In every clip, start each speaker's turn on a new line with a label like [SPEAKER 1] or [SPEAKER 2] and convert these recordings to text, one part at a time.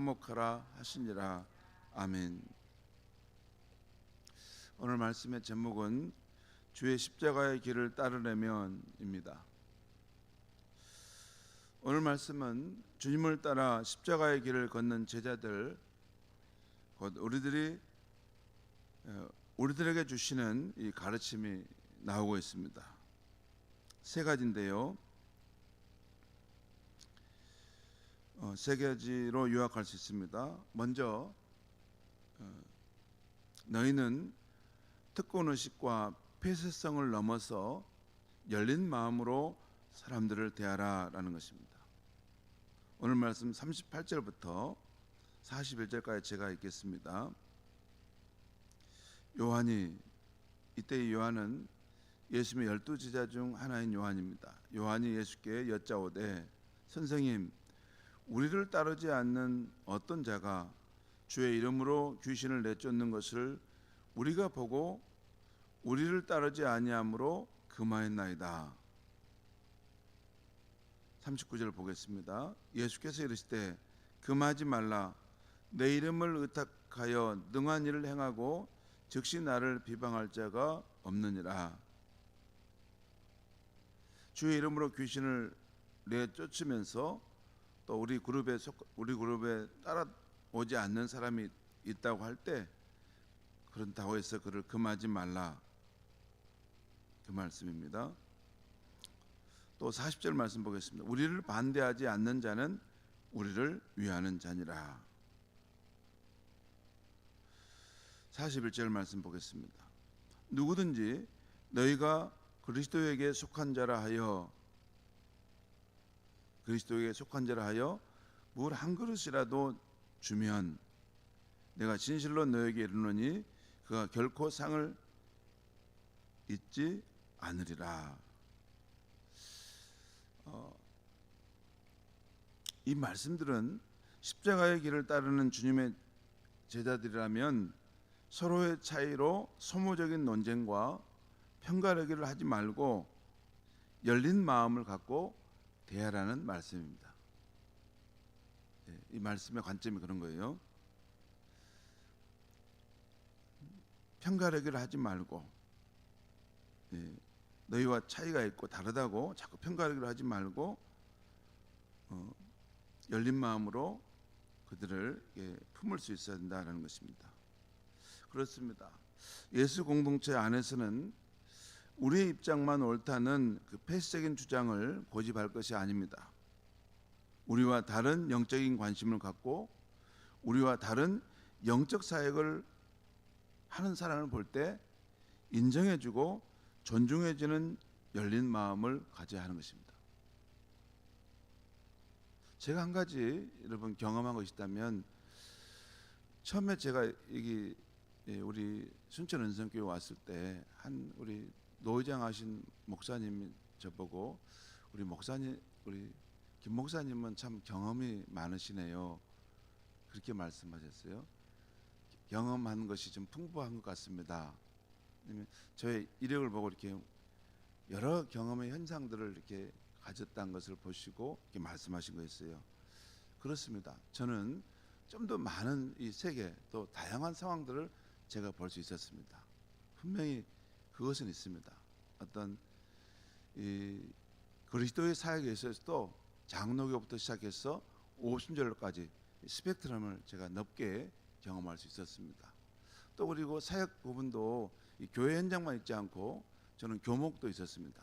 [SPEAKER 1] 화목하라 하시니라. 아멘. 오늘 말씀의 제목은 주의 십자가의 길을 따르려면입니다. 오늘 말씀은 주님을 따라 십자가의 길을 걷는 제자들, 곧 우리들에게 주시는 이 가르침이 나오고 있습니다. 세 가지인데요. 세 가지로 요약할 수 있습니다. 먼저 너희는 특권의식과 폐쇄성을 넘어서 열린 마음으로 사람들을 대하라 라는 것입니다. 오늘 말씀 38절부터 41절까지 제가 읽겠습니다. 이때의 요한은 예수님의 12제자 중 하나인 요한입니다. 요한이 예수께 여짜오되 선생님, 우리를 따르지 않는 어떤 자가 주의 이름으로 귀신을 내쫓는 것을 우리가 보고 우리를 따르지 아니함으로 금하였나이다. 39절 보겠습니다. 예수께서 이르시되 금하지 말라. 내 이름을 의탁하여 능한 일을 행하고 즉시 나를 비방할 자가 없느니라. 주의 이름으로 귀신을 내쫓으면서 또 우리 그룹에 따라오지 않는 사람이 있다고 할 때 그렇다고 해서 그를 금하지 말라, 그 말씀입니다. 또 40절 말씀 보겠습니다. 우리를 반대하지 않는 자는 우리를 위하는 자니라. 41절 말씀 보겠습니다. 누구든지 너희가 그리스도에게 속한 자라 하여 물 한 그릇이라도 주면 내가 진실로 너에게 이르노니 그가 결코 상을 잊지 않으리라. 이 말씀들은 십자가의 길을 따르는 주님의 제자들이라면 서로의 차이로 소모적인 논쟁과 편가르기를 하지 말고 열린 마음을 갖고 대하라는 말씀입니다. 이 말씀의 관점이 그런 거예요. 편가르기를 하지 말고, 너희와 차이가 있고 다르다고 자꾸 편가르기를 하지 말고 열린 마음으로 그들을 품을 수 있어야 된다는 것입니다. 그렇습니다. 예수 공동체 안에서는 우리의 입장만 옳다는 그 폐쇄적인 주장을 고집할 것이 아닙니다. 우리와 다른 영적인 관심을 갖고 우리와 다른 영적 사역을 하는 사람을 볼 때 인정해주고 존중해주는 열린 마음을 가져야 하는 것입니다. 제가 한 가지 여러분 경험한 것이 있다면, 처음에 제가 여기 우리 순천 은성교회 왔을 때 한 우리 노회장 하신 목사님이 저보고 우리 김 목사님은 참 경험이 많으시네요, 그렇게 말씀하셨어요. 경험한 것이 좀 풍부한 것 같습니다. 저의 이력을 보고 이렇게 여러 경험의 현상들을 이렇게 가졌다는 것을 보시고 이렇게 말씀하신 거였어요. 그렇습니다. 저는 좀 더 많은 이 세계 또 다양한 상황들을 제가 볼 수 있었습니다. 분명히 그것은 있습니다. 어떤 이 그리스도의 사역에 있어서도 장로교부터 시작해서 오순절까지 스펙트럼을 제가 넓게 경험할 수 있었습니다. 또 그리고 사역 부분도 이 교회 현장만 있지 않고 저는 교목도 있었습니다.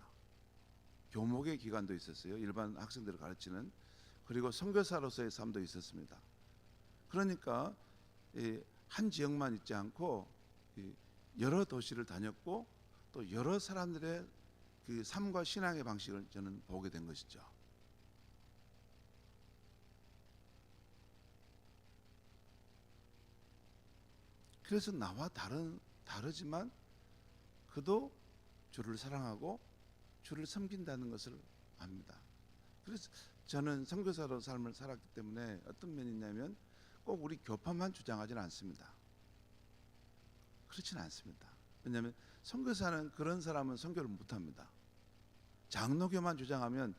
[SPEAKER 1] 교목의 기간도 있었어요. 일반 학생들을 가르치는. 그리고 선교사로서의 삶도 있었습니다. 그러니까 한 지역만 있지 않고 여러 도시를 다녔고 또 여러 사람들의 그 삶과 신앙의 방식을 저는 보게 된 것이죠. 그래서 나와 다르지만 그도 주를 사랑하고 주를 섬긴다는 것을 압니다. 그래서 저는 선교사로 삶을 살았기 때문에 어떤 면이 있냐면 꼭 우리 교파만 주장하지는 않습니다. 그렇지는 않습니다. 왜냐하면 선교사는 그런 사람은 선교를 못합니다. 장로교만 주장하면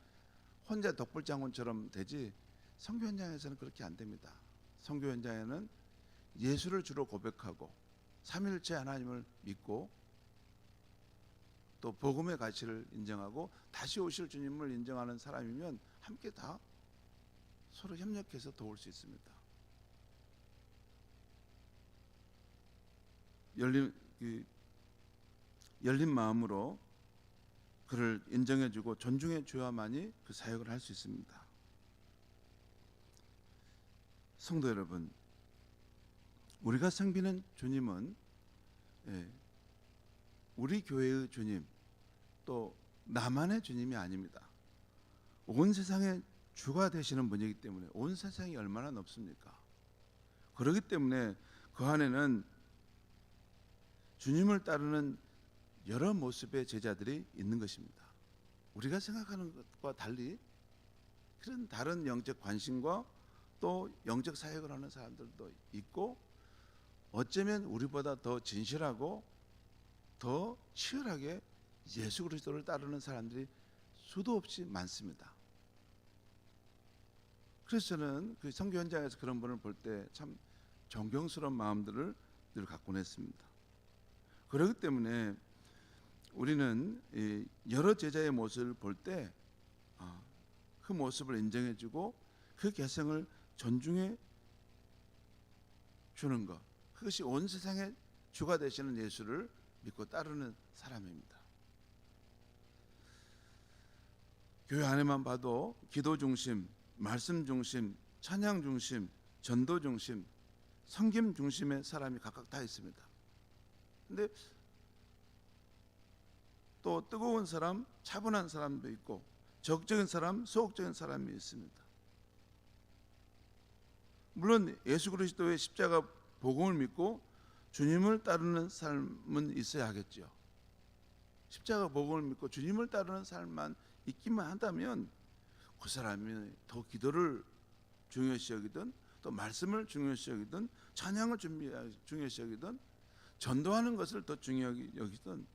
[SPEAKER 1] 혼자 독불장군처럼 되지 선교 현장에서는 그렇게 안 됩니다. 선교 현장에는 예수를 주로 고백하고 삼일체 하나님을 믿고 또 복음의 가치를 인정하고 다시 오실 주님을 인정하는 사람이면 함께 다 서로 협력해서 도울 수 있습니다. 열린 마음으로 그를 인정해주고 존중해 줘야만이 그 사역을 할 수 있습니다. 성도 여러분, 우리가 섬기는 주님은 우리 교회의 주님, 또 나만의 주님이 아닙니다. 온 세상의 주가 되시는 분이기 때문에 온 세상이 얼마나 넓습니까? 그렇기 때문에 그 안에는 주님을 따르는 여러 모습의 제자들이 있는 것입니다. 우리가 생각하는 것과 달리 그런 다른 영적 관심과 또 영적 사역을 하는 사람들도 있고, 어쩌면 우리보다 더 진실하고 더 치열하게 예수 그리스도를 따르는 사람들이 수도 없이 많습니다. 그래서 저는 그 선교 현장에서 그런 분을 볼 때 참 존경스러운 마음들을 늘 갖곤 했습니다. 그렇기 때문에 우리는 여러 제자의 모습을 볼 때 그 모습을 인정해주고 그 개성을 존중해 주는 것, 그것이 온 세상의 주가 되시는 예수를 믿고 따르는 사람입니다. 교회 안에만 봐도 기도 중심, 말씀 중심, 찬양 중심, 전도 중심, 섬김 중심의 사람이 각각 다 있습니다. 근데 또 뜨거운 사람, 차분한 사람도 있고 적극적인 사람, 소극적인 사람이 있습니다. 물론 예수 그리스도의 십자가 복음을 믿고 주님을 따르는 삶은 있어야 하겠죠. 십자가 복음을 믿고 주님을 따르는 삶만 있기만 한다면 그 사람이 더 기도를 중요시 여기든 또 말씀을 중요시 여기든 찬양을 중요시 여기든 전도하는 것을 더 중요하게 여기든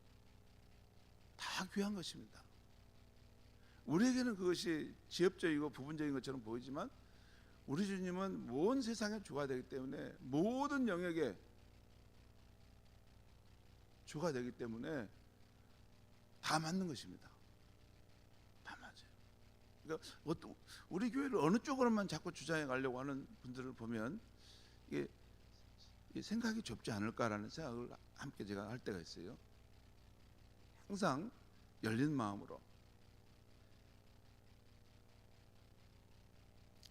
[SPEAKER 1] 다 귀한 것입니다. 우리에게는 그것이 지엽적이고 부분적인 것처럼 보이지만 우리 주님은 온 세상의 주가 되기 때문에 모든 영역에 주가 되기 때문에 다 맞는 것입니다. 다 맞아요. 그러니까 우리 교회를 어느 쪽으로만 자꾸 주장해 가려고 하는 분들을 보면 이게 생각이 좁지 않을까라는 생각을 함께 제가 할 때가 있어요. 항상 열린 마음으로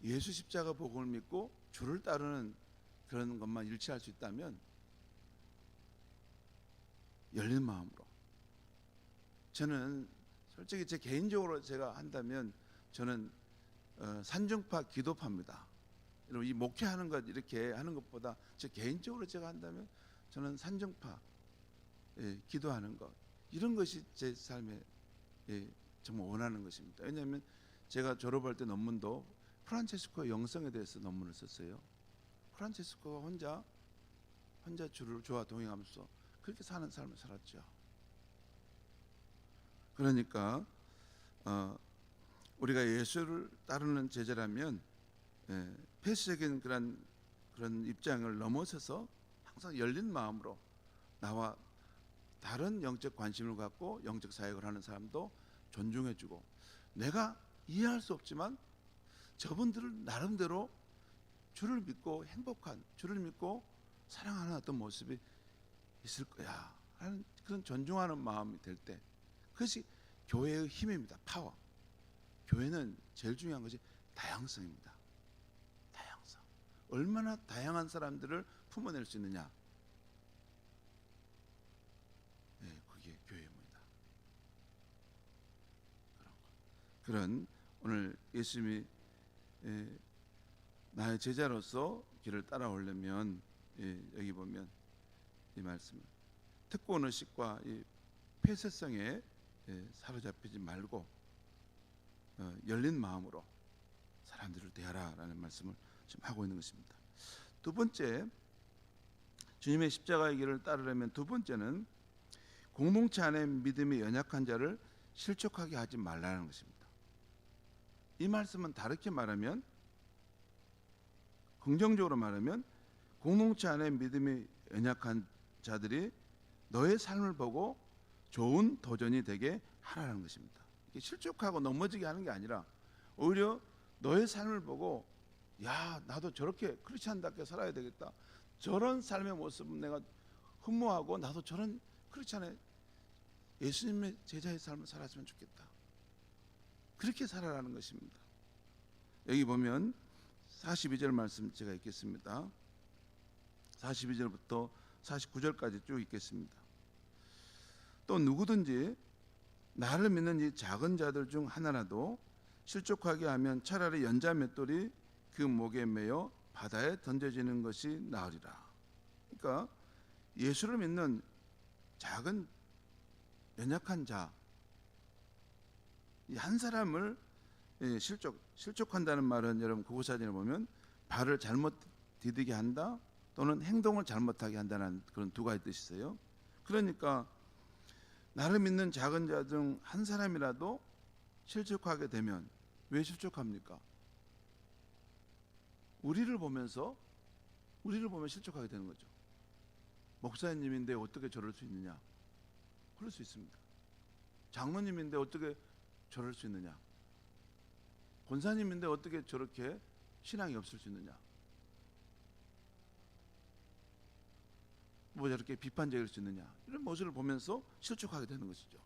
[SPEAKER 1] 예수 십자가 복음을 믿고 주를 따르는 그런 것만 일치할 수 있다면 열린 마음으로, 저는 솔직히 제 개인적으로 제가 한다면 저는 산중파 기도파입니다. 이 목회하는 것 이렇게 하는 것보다 제 개인적으로 제가 한다면 저는 산중파 기도하는 것, 이런 것이 제 삶에 정말 원하는 것입니다. 왜냐하면 제가 졸업할 때 논문도 프란체스코의 영성에 대해서 논문을 썼어요. 프란체스코가 혼자 주와 동행하면서 그렇게 사는 삶을 살았죠. 그러니까 우리가 예수를 따르는 제자라면 폐쇄적인 그런 입장을 넘어서서 항상 열린 마음으로 나와 다른 영적 관심을 갖고 영적 사역을 하는 사람도 존중해주고, 내가 이해할 수 없지만 저분들을 나름대로 주를 믿고 행복한, 주를 믿고 사랑하는 어떤 모습이 있을 거야 하는 그런 존중하는 마음이 될 때, 그것이 교회의 힘입니다. 파워. 교회는 제일 중요한 것이 다양성입니다. 다양성. 얼마나 다양한 사람들을 품어낼 수 있느냐, 그게 교회입니다. 그런 오늘 예수님이 나의 제자로서 길을 따라오려면 여기 보면 이 말씀, 특권 의식과 이 폐쇄성에 사로잡히지 말고 열린 마음으로 사람들을 대하라라는 말씀을 지금 하고 있는 것입니다. 두 번째, 주님의 십자가의 길을 따르려면 두 번째는 공동체 안에 믿음이 연약한 자를 실족하게 하지 말라는 것입니다. 이 말씀은 다르게 말하면 긍정적으로 말하면 공동체 안에 믿음이 연약한 자들이 너의 삶을 보고 좋은 도전이 되게 하라는 것입니다. 실족하고 넘어지게 하는 게 아니라 오히려 너의 삶을 보고 야, 나도 저렇게 크리스찬답게 살아야 되겠다. 저런 삶의 모습은 내가 흠모하고 나도 저런 크리스찬의 예수님의 제자의 삶을 살았으면 좋겠다. 그렇게 살아라는 것입니다. 여기 보면 42절 말씀 제가 읽겠습니다. 42절부터 49절까지 쭉 읽겠습니다. 또 누구든지 나를 믿는 이 작은 자들 중 하나라도 실족하게 하면 차라리 연자 맷돌이 그 목에 매여 바다에 던져지는 것이 나으리라. 그러니까 예수를 믿는 작은 연약한 자 한 사람을 실족한다는 말은 여러분 국어사전에 보면 발을 잘못 디디게 한다 또는 행동을 잘못하게 한다는 그런 두 가지 뜻이 있어요. 그러니까 나를 믿는 작은 자 중 한 사람이라도 실족하게 되면 왜 실족합니까? 우리를 보면 실족하게 되는 거죠. 목사님인데 어떻게 저럴 수 있느냐? 그럴 수 있습니다. 장로님인데 어떻게 저럴 수 있느냐? 권사님인데 어떻게 저렇게 신앙이 없을 수 있느냐? 뭐 저렇게 비판적일 수 있느냐? 이런 모습을 보면서 실족하게 되는 것이죠.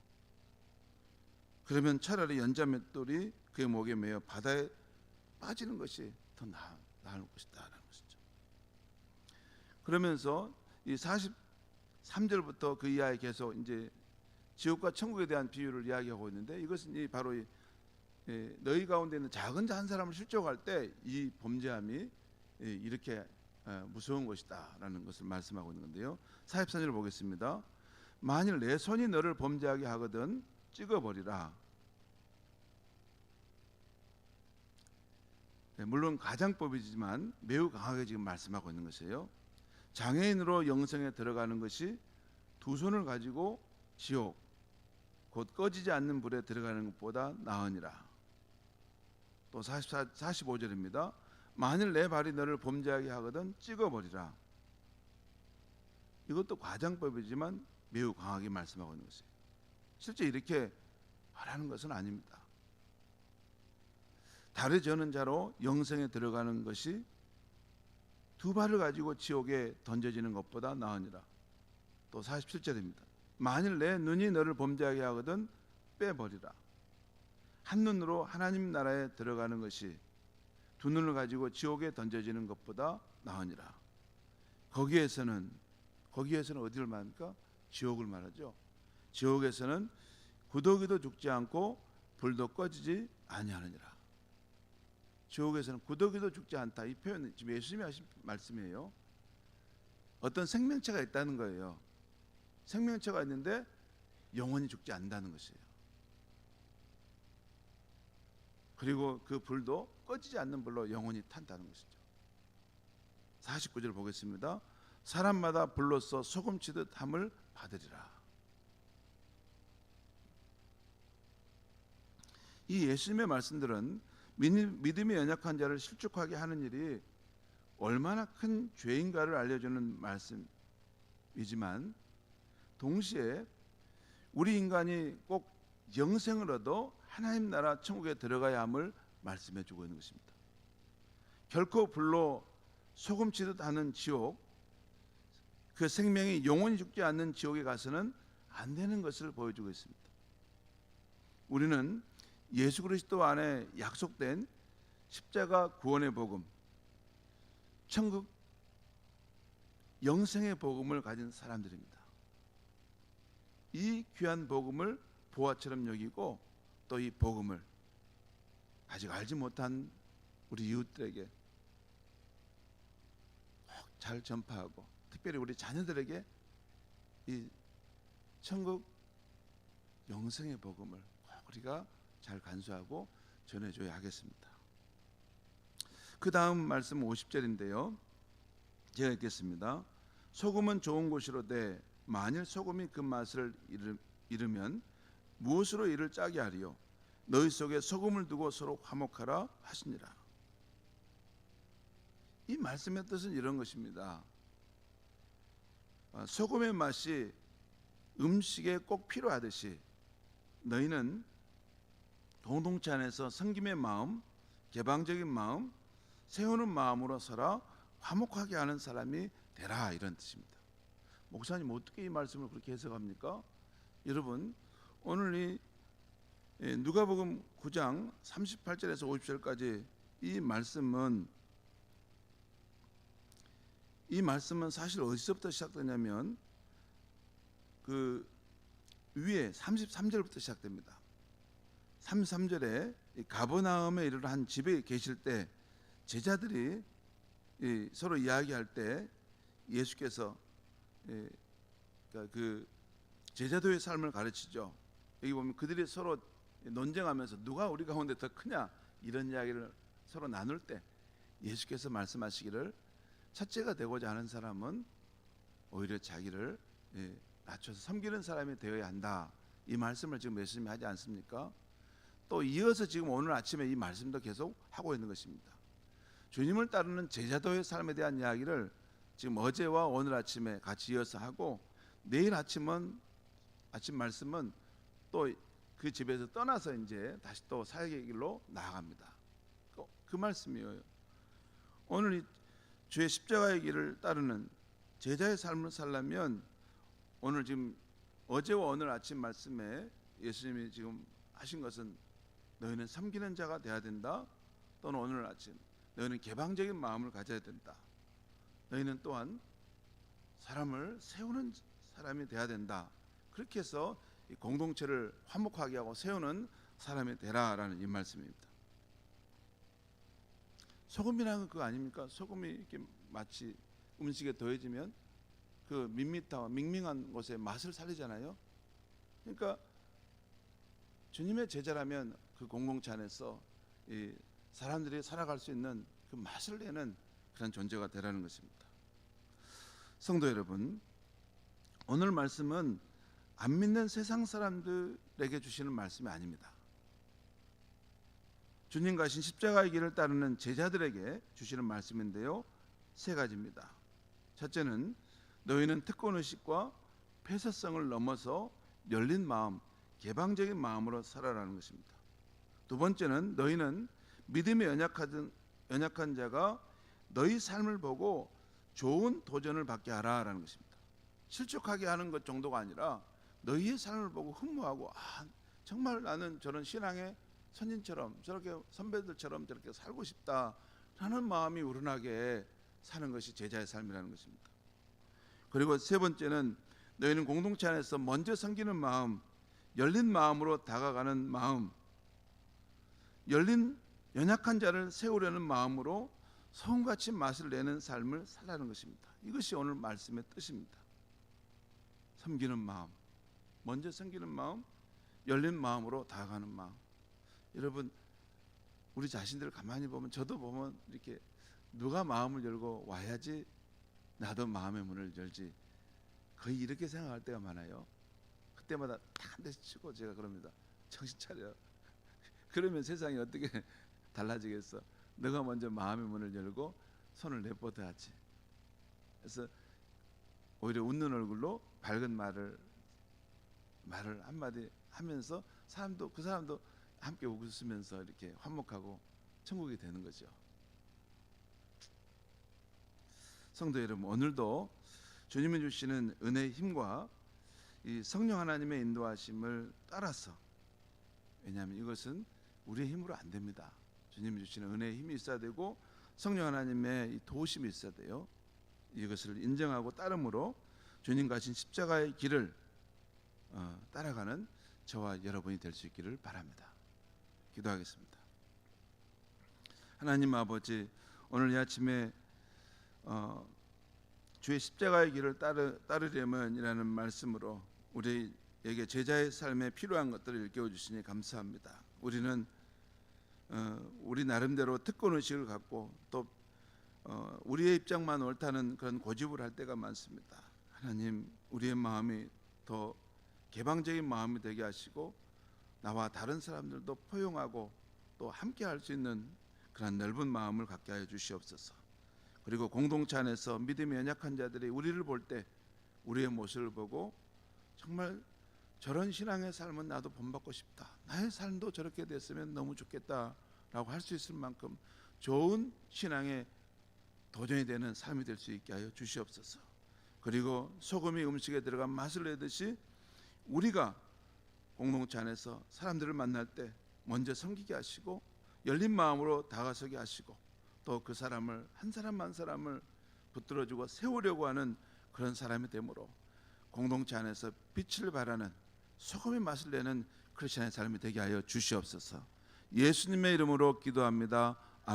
[SPEAKER 1] 그러면 차라리 연자맷돌이 그의 목에 매여 바다에 빠지는 것이 더 나을 것이다라는 것이죠. 그러면서 이 43절부터 그 이하에 계속 이제 지옥과 천국에 대한 비유를 이야기하고 있는데 이것은 바로 너희 가운데 있는 작은 자 한 사람을 실족할 때 이 범죄함이 이렇게 무서운 것이다라는 것을 말씀하고 있는 건데요. 44절을 보겠습니다. 만일 내 손이 너를 범죄하게 하거든 찍어버리라. 물론 가장법이지만 매우 강하게 지금 말씀하고 있는 것이에요. 장애인으로 영생에 들어가는 것이 두 손을 가지고 지옥 곧 꺼지지 않는 불에 들어가는 것보다 나으니라. 또 45절입니다. 만일 내 발이 너를 범죄하게 하거든 찍어버리라. 이것도 과장법이지만 매우 강하게 말씀하고 있는 것이에요. 실제 이렇게 하라는 것은 아닙니다. 다리 저는 자로 영생에 들어가는 것이 두 발을 가지고 지옥에 던져지는 것보다 나으니라. 또 47절입니다. 만일 내 눈이 너를 범죄하게 하거든 빼버리라. 한 눈으로 하나님 나라에 들어가는 것이 두 눈을 가지고 지옥에 던져지는 것보다 나으니라. 거기에서는 어디를 말합니까? 지옥을 말하죠. 지옥에서는 구더기도 죽지 않고 불도 꺼지지 아니하느니라. 지옥에서는 구더기도 죽지 않다. 이 표현은 지금 예수님이 하신 말씀이에요. 어떤 생명체가 있다는 거예요. 생명체가 있는데 영원히 죽지 않는다는 것이에요. 그리고 그 불도 꺼지지 않는 불로 영원히 탄다는 것이죠. 49절 보겠습니다. 사람마다 불로써 소금치듯 함을 받으리라. 이 예수님의 말씀들은 믿음이 연약한 자를 실족하게 하는 일이 얼마나 큰 죄인가를 알려주는 말씀이지만 동시에 우리 인간이 꼭 영생을 얻어 하나님 나라 천국에 들어가야 함을 말씀해 주고 있는 것입니다. 결코 불로 소금치듯 하는 지옥, 그 생명이 영원히 죽지 않는 지옥에 가서는 안 되는 것을 보여주고 있습니다. 우리는 예수 그리스도 안에 약속된 십자가 구원의 복음, 천국 영생의 복음을 가진 사람들입니다. 이 귀한 복음을 보화처럼 여기고 또 이 복음을 아직 알지 못한 우리 이웃들에게 꼭 잘 전파하고 특별히 우리 자녀들에게 이 천국 영생의 복음을 꼭 우리가 잘 간수하고 전해줘야 하겠습니다. 그 다음 말씀 50절인데요. 제가 읽겠습니다. 소금은 좋은 곳이로되 만일 소금이 그 맛을 잃으면 무엇으로 이를 짜게 하리요? 너희 속에 소금을 두고 서로 화목하라 하시니라. 이 말씀의 뜻은 이런 것입니다. 소금의 맛이 음식에 꼭 필요하듯이 너희는 공동체 안에서 섬김의 마음, 개방적인 마음, 세우는 마음으로 서로 화목하게 하는 사람이 되라, 이런 뜻입니다. 목사님 어떻게 이 말씀을 그렇게 해석합니까? 여러분, 오늘 이 누가복음 9장 38절에서 50절까지 이 말씀은 사실 어디서부터 시작되냐면 그 위에 33절부터 시작됩니다. 33절에 가버나움에 이르러 한 집에 계실 때 제자들이 서로 이야기할 때 예수께서 그 제자도의 삶을 가르치죠. 여기 보면 그들이 서로 논쟁하면서 누가 우리 가운데 더 크냐, 이런 이야기를 서로 나눌 때 예수께서 말씀하시기를 첫째가 되고자 하는 사람은 오히려 자기를 낮춰서 섬기는 사람이 되어야 한다, 이 말씀을 지금 예수님이 하지 않습니까? 또 이어서 지금 오늘 아침에 이 말씀도 계속 하고 있는 것입니다. 주님을 따르는 제자도의 삶에 대한 이야기를 지금 어제와 오늘 아침에 같이 이어서 하고, 내일 아침 말씀은 또 그 집에서 떠나서 이제 다시 또 사역의 길로 나아갑니다. 그 말씀이에요. 오늘 이 주의 십자가의 길을 따르는 제자의 삶을 살려면 오늘 지금 어제와 오늘 아침 말씀에 예수님이 지금 하신 것은 너희는 섬기는 자가 되어야 된다, 또는 오늘 아침 너희는 개방적인 마음을 가져야 된다, 너희는 또한 사람을 세우는 사람이 되어야 된다, 그렇게 해서 이 공동체를 화목하게 하고 세우는 사람이 되라라는 이 말씀입니다. 소금이라는 건 그거 아닙니까? 소금이 이렇게 마치 음식에 더해지면 그 밋밋하고 밍밍한 곳에 맛을 살리잖아요. 그러니까 주님의 제자라면 그 공동체 안에서 이 사람들이 살아갈 수 있는 그 맛을 내는 그런 존재가 되라는 것입니다. 성도 여러분, 오늘 말씀은 안 믿는 세상 사람들에게 주시는 말씀이 아닙니다. 주님 가신 십자가의 길을 따르는 제자들에게 주시는 말씀인데요, 세 가지입니다. 첫째는 너희는 특권의식과 폐쇄성을 넘어서 열린 마음, 개방적인 마음으로 살아라는 것입니다. 두 번째는 너희는 믿음에 연약한 자가 너희 삶을 보고 좋은 도전을 받게 하라라는 것입니다. 실족하게 하는 것 정도가 아니라 너희의 삶을 보고 흠모하고, 정말 나는 저런 신앙의 선진처럼 저렇게 선배들처럼 저렇게 살고 싶다라는 마음이 우러나게 사는 것이 제자의 삶이라는 것입니다. 그리고 세 번째는 너희는 공동체 안에서 먼저 섬기는 마음, 열린 마음으로 다가가는 마음, 연약한 자를 세우려는 마음으로 성같이 맛을 내는 삶을 살라는 것입니다. 이것이 오늘 말씀의 뜻입니다. 섬기는 마음, 먼저 섬기는 마음, 열린 마음으로 다가가는 마음. 여러분, 우리 자신들을 가만히 보면, 저도 보면 이렇게 누가 마음을 열고 와야지 나도 마음의 문을 열지, 거의 이렇게 생각할 때가 많아요. 그때마다 딱 한 대씩 치고 제가 그럽니다. 정신 차려. 그러면 세상이 어떻게 달라지겠어? 너가 먼저 마음의 문을 열고 손을 내뻗어야지. 그래서 오히려 웃는 얼굴로 밝은 말을 한마디 하면서 그 사람도 함께 웃으면서 이렇게 화목하고 천국이 되는 거죠. 성도 여러분, 오늘도 주님이 주시는 은혜의 힘과 이 성령 하나님의 인도하심을 따라서, 왜냐하면 이것은 우리의 힘으로 안 됩니다. 주님이 주시는 은혜의 힘이 있어야 되고 성령 하나님의 이 도우심이 있어야 돼요. 이것을 인정하고 따름으로 주님 가신 십자가의 길을 따라가는 저와 여러분이 될 수 있기를 바랍니다. 기도하겠습니다. 하나님 아버지, 오늘 이 아침에 주의 십자가의 길을 따르려면이라는 말씀으로 우리에게 제자의 삶에 필요한 것들을 일깨워 주시니 감사합니다. 우리는 우리 나름대로 특권의식을 갖고 또 우리의 입장만 옳다는 그런 고집을 할 때가 많습니다. 하나님, 우리의 마음이 더 개방적인 마음이 되게 하시고 나와 다른 사람들도 포용하고 또 함께 할 수 있는 그런 넓은 마음을 갖게 하여 주시옵소서. 그리고 공동체 안에서 믿음이 연약한 자들이 우리를 볼 때 우리의 모습을 보고 정말 저런 신앙의 삶은 나도 본받고 싶다, 나의 삶도 저렇게 됐으면 너무 좋겠다라고 할 수 있을 만큼 좋은 신앙의 도전이 되는 삶이 될 수 있게 하여 주시옵소서. 그리고 소금이 음식에 들어간 맛을 내듯이 우리가 공동체 안에서 사람들을 만날 때 먼저 섬기게 하시고 열린 마음으로 다가서게 하시고 또 그 사람을 한 사람 한 사람을 붙들어주고 세우려고 하는 그런 사람이 되므로 공동체 안에서 빛을 발하는 소금의 맛을 내는 크리스천의 삶이 되게 하여 주시옵소서. 예수님의 이름으로 기도합니다.